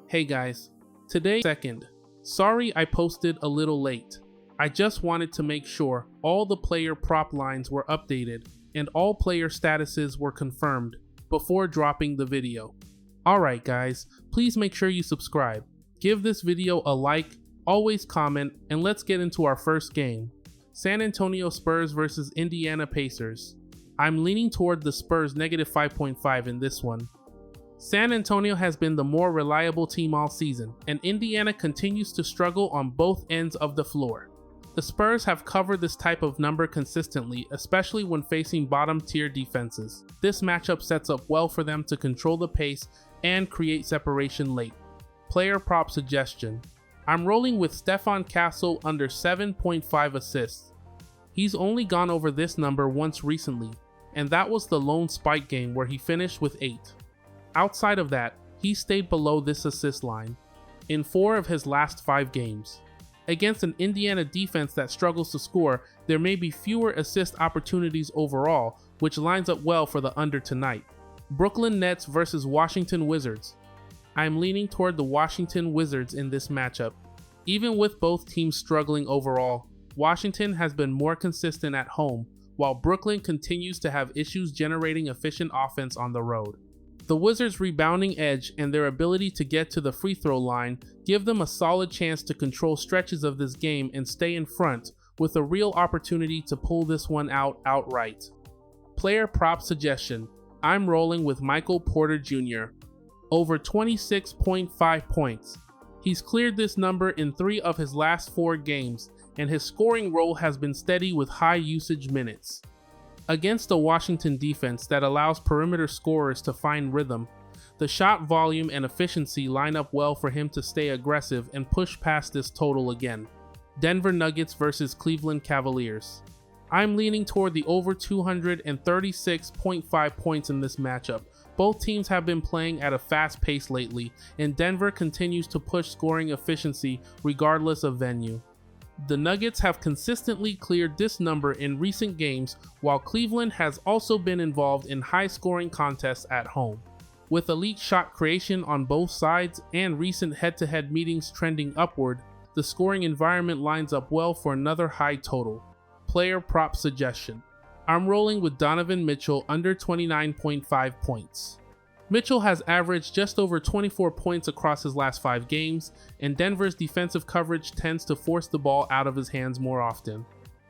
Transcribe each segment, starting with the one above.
Hey guys, today second. Sorry I posted a little late. I just wanted to make sure all the player prop lines were updated and all player statuses were confirmed before dropping the video. Alright guys, please make sure you subscribe, give this video a like, always comment, and let's get into our first game. San Antonio Spurs versus Indiana Pacers. I'm leaning toward the Spurs -5.5 in this one. San Antonio has been the more reliable team all season, and Indiana continues to struggle on both ends of the floor. The Spurs have covered this type of number consistently, especially when facing bottom-tier defenses. This matchup sets up well for them to control the pace and create separation late. Player prop suggestion. I'm rolling with Stephon Castle under 7.5 assists. He's only gone over this number once recently, and that was the lone spike game where he finished with 8. Outside of that, he stayed below this assist line in 4 of his last 5 games. Against an Indiana defense that struggles to score, there may be fewer assist opportunities overall, which lines up well for the under tonight. Brooklyn Nets versus Washington Wizards. I'm leaning toward the Washington Wizards in this matchup. Even with both teams struggling overall, Washington has been more consistent at home, while Brooklyn continues to have issues generating efficient offense on the road. The Wizards' rebounding edge and their ability to get to the free throw line give them a solid chance to control stretches of this game and stay in front, with a real opportunity to pull this one out outright. Player prop suggestion. I'm rolling with Michael Porter Jr. over 26.5 points. He's cleared this number in 3 of his last 4 games, and his scoring role has been steady with high usage minutes. Against a Washington defense that allows perimeter scorers to find rhythm, the shot volume and efficiency line up well for him to stay aggressive and push past this total again. Denver Nuggets versus Cleveland Cavaliers. I'm leaning toward the over 236.5 points in this matchup. Both teams have been playing at a fast pace lately, and Denver continues to push scoring efficiency regardless of venue. The Nuggets have consistently cleared this number in recent games, while Cleveland has also been involved in high-scoring contests at home. With elite shot creation on both sides and recent head-to-head meetings trending upward, the scoring environment lines up well for another high total. Player prop suggestion. I'm rolling with Donovan Mitchell under 29.5 points. Mitchell has averaged just over 24 points across his last 5 games, and Denver's defensive coverage tends to force the ball out of his hands more often.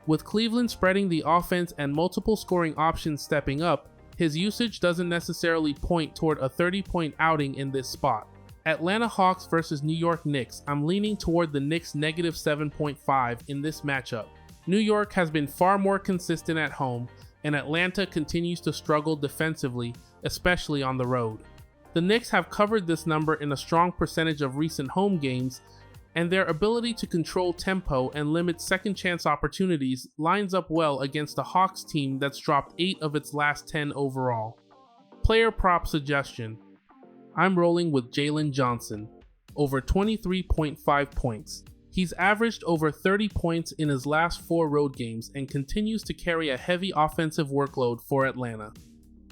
With Cleveland spreading the offense and multiple scoring options stepping up, his usage doesn't necessarily point toward a 30-point outing in this spot. Atlanta Hawks versus New York Knicks. I'm leaning toward the Knicks -7.5 in this matchup. New York has been far more consistent at home, and Atlanta continues to struggle defensively, especially on the road. The Knicks have covered this number in a strong percentage of recent home games, and their ability to control tempo and limit second chance opportunities lines up well against a Hawks team that's dropped 8 of its last 10 overall. Player prop suggestion. I'm rolling with Jalen Johnson, over 23.5 points. He's averaged over 30 points in his last 4 road games and continues to carry a heavy offensive workload for Atlanta.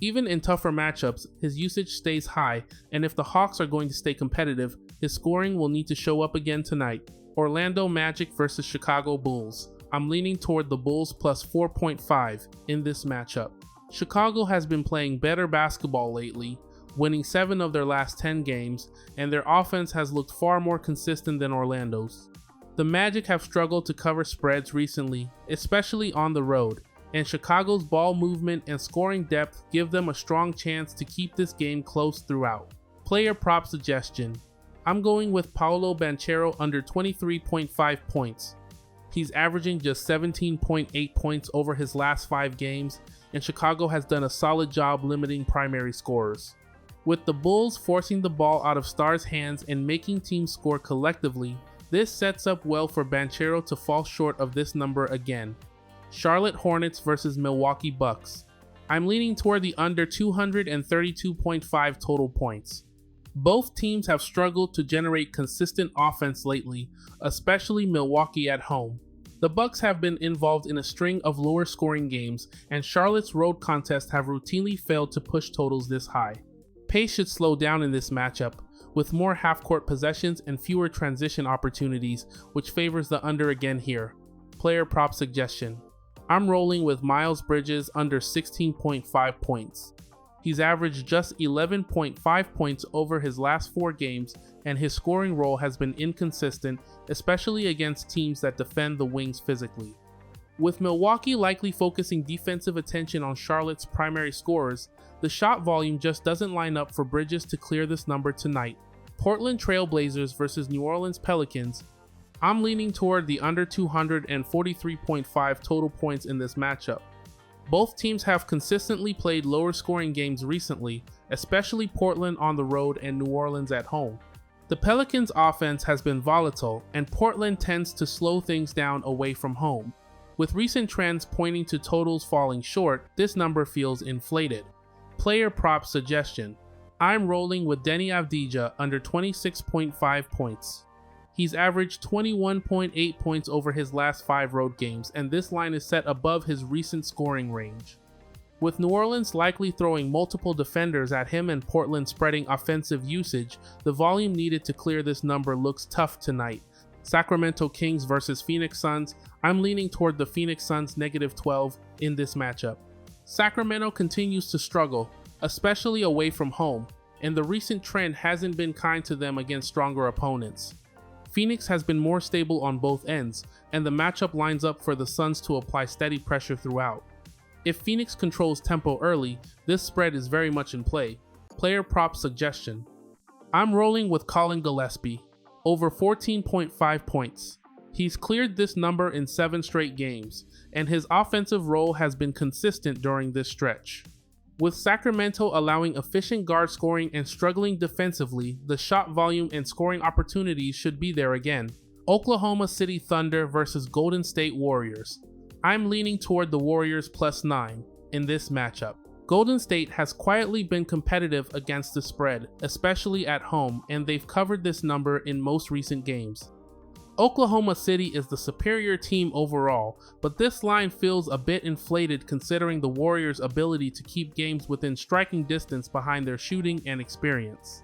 Even in tougher matchups, his usage stays high, and if the Hawks are going to stay competitive, his scoring will need to show up again tonight. Orlando Magic versus Chicago Bulls. I'm leaning toward the Bulls plus 4.5 in this matchup. Chicago has been playing better basketball lately, winning 7 of their last 10 games, and their offense has looked far more consistent than Orlando's. The Magic have struggled to cover spreads recently, especially on the road, and Chicago's ball movement and scoring depth give them a strong chance to keep this game close throughout. Player prop suggestion. I'm going with Paolo Banchero under 23.5 points. He's averaging just 17.8 points over his last 5 games, and Chicago has done a solid job limiting primary scorers. With the Bulls forcing the ball out of Stars' hands and making teams score collectively, this sets up well for Banchero to fall short of this number again. Charlotte Hornets versus Milwaukee Bucks. I'm leaning toward the under 232.5 total points. Both teams have struggled to generate consistent offense lately, especially Milwaukee at home. The Bucks have been involved in a string of lower scoring games, and Charlotte's road contests have routinely failed to push totals this high. Pace should slow down in this matchup, with more half-court possessions and fewer transition opportunities, which favors the under again here. Player prop suggestion. I'm rolling with Miles Bridges under 16.5 points. He's averaged just 11.5 points over his last 4 games, and his scoring role has been inconsistent, especially against teams that defend the wings physically. With Milwaukee likely focusing defensive attention on Charlotte's primary scorers, the shot volume just doesn't line up for Bridges to clear this number tonight. Portland Trailblazers versus New Orleans Pelicans. I'm leaning toward the under 243.5 total points in this matchup. Both teams have consistently played lower scoring games recently, especially Portland on the road and New Orleans at home. The Pelicans' offense has been volatile, and Portland tends to slow things down away from home. With recent trends pointing to totals falling short, this number feels inflated. Player prop suggestion. I'm rolling with Deni Avdija under 26.5 points. He's averaged 21.8 points over his last 5 road games, and this line is set above his recent scoring range. With New Orleans likely throwing multiple defenders at him and Portland spreading offensive usage, the volume needed to clear this number looks tough tonight. Sacramento Kings versus Phoenix Suns. I'm leaning toward the Phoenix Suns -12 in this matchup. Sacramento continues to struggle, especially away from home, and the recent trend hasn't been kind to them against stronger opponents. Phoenix has been more stable on both ends, and the matchup lines up for the Suns to apply steady pressure throughout. If Phoenix controls tempo early, this spread is very much in play. Player prop suggestion. I'm rolling with Colin Gillespie, over 14.5 points. He's cleared this number in 7 straight games, and his offensive role has been consistent during this stretch. With Sacramento allowing efficient guard scoring and struggling defensively, the shot volume and scoring opportunities should be there again. Oklahoma City Thunder versus Golden State Warriors. I'm leaning toward the Warriors +9 in this matchup. Golden State has quietly been competitive against the spread, especially at home, and they've covered this number in most recent games. Oklahoma City is the superior team overall, but this line feels a bit inflated considering the Warriors' ability to keep games within striking distance behind their shooting and experience.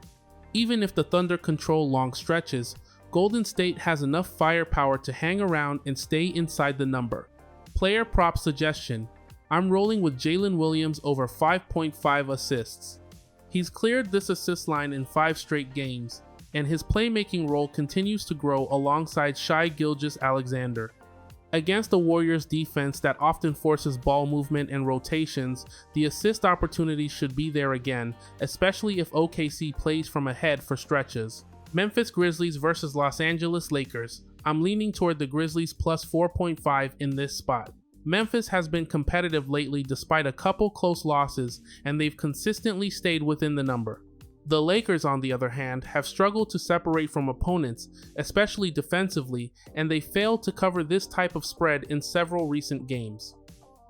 Even if the Thunder control long stretches, Golden State has enough firepower to hang around and stay inside the number. Player prop suggestion. I'm rolling with Jalen Williams over 5.5 assists. He's cleared this assist line in 5 straight games, and his playmaking role continues to grow alongside Shai Gilgeous-Alexander. Against the Warriors' defense that often forces ball movement and rotations, the assist opportunities should be there again, especially if OKC plays from ahead for stretches. Memphis Grizzlies versus Los Angeles Lakers. I'm leaning toward the Grizzlies +4.5 in this spot. Memphis has been competitive lately despite a couple close losses, and they've consistently stayed within the number. The Lakers, on the other hand, have struggled to separate from opponents, especially defensively, and they failed to cover this type of spread in several recent games.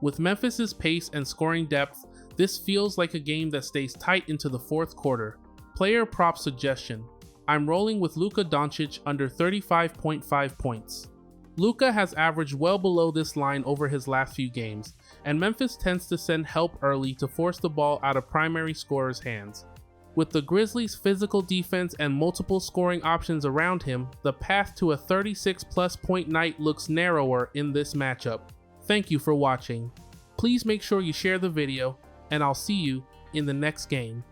With Memphis's pace and scoring depth, this feels like a game that stays tight into the 4th quarter. Player prop suggestion. I'm rolling with Luka Doncic under 35.5 points. Luka has averaged well below this line over his last few games, and Memphis tends to send help early to force the ball out of primary scorers' hands. With the Grizzlies' physical defense and multiple scoring options around him, the path to a 36+ point night looks narrower in this matchup. Thank you for watching. Please make sure you share the video, and I'll see you in the next game.